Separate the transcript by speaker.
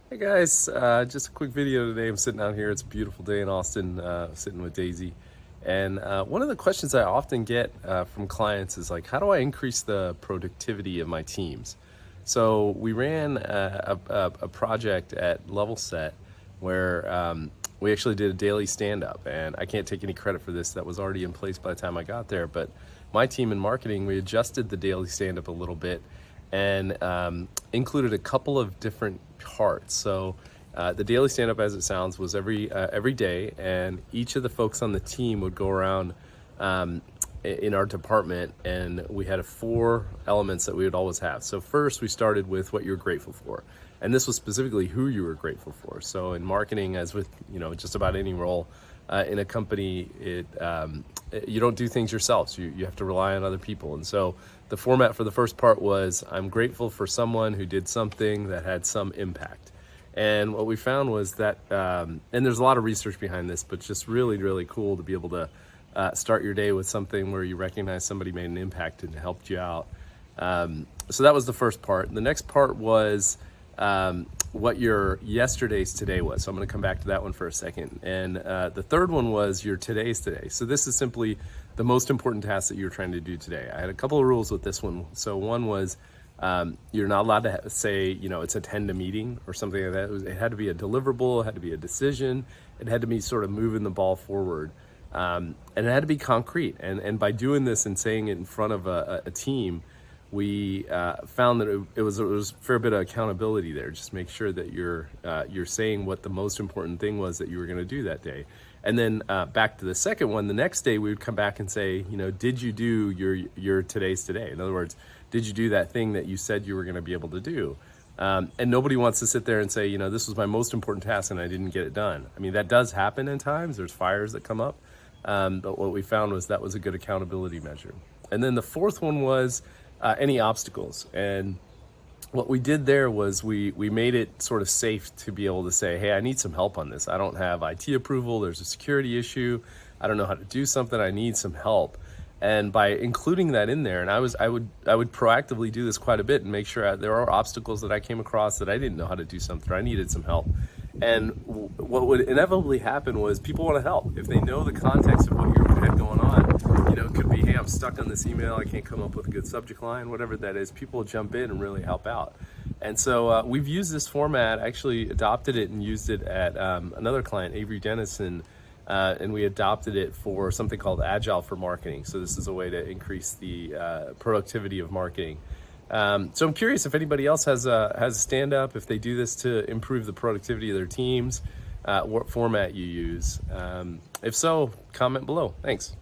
Speaker 1: Hey guys, just a quick video today. I'm sitting out here. It's a beautiful day in Austin, sitting with Daisy. And one of the questions I often get from clients is like, how do I increase the productivity of my teams? So we ran a project at Level Set where we actually did a daily stand-up. And I can't take any credit for this. That was already in place by the time I got there. But my team in marketing, we adjusted the daily stand-up a little bit and included a couple of different parts. So the daily stand-up, as it sounds, was every day, and each of the folks on the team would go around in our department, and we had four elements that we would always have. So first, we started with what you're grateful for, and this was specifically who you were grateful for. So in marketing, as with just about any role in a company, you don't do things yourself. So you have to rely on other people. And so the format for the first part was, I'm grateful for someone who did something that had some impact. And what we found was that, and there's a lot of research behind this, but just really, really cool to be able to start your day with something where you recognize somebody made an impact and helped you out. So that was the first part. The next part was what your yesterday's today was. So I'm going to come back to that one for a second. And the third one was your today's today. So this is simply the most important task that you're trying to do today. I had a couple of rules with this one. So one was you're not allowed to say, it's attend a meeting or something like that. It had to be a deliverable, it had to be a decision, it had to be sort of moving the ball forward. And it had to be concrete. And by doing this and saying it in front of a team, we found that it was a fair bit of accountability there. Just make sure that you're saying what the most important thing was that you were going to do that day. And then back to the second one, the next day we would come back and say, did you do your today's today? In other words, did you do that thing that you said you were going to be able to do? And nobody wants to sit there and say, this was my most important task and I didn't get it done. I mean, that does happen in times. There's fires that come up. But what we found was that was a good accountability measure. And then the fourth one was any obstacles. And what we did there was we made it sort of safe to be able to say, hey, I need some help on this. I don't have IT approval. There's a security issue. I don't know how to do something. I need some help. And by including that in there, and I would proactively do this quite a bit and make sure there are obstacles that I came across that I didn't know how to do something, or I needed some help. And what would inevitably happen was people want to help. If they know the context of what you had going on, it could be, hey, I'm stuck on this email, I can't come up with a good subject line, whatever that is, people will jump in and really help out. And so we've used this format, actually adopted it and used it at another client, Avery Dennison, and we adopted it for something called Agile for Marketing. So this is a way to increase the productivity of marketing. So I'm curious if anybody else has a stand-up, if they do this to improve the productivity of their teams, what format you use. If so, comment below. Thanks.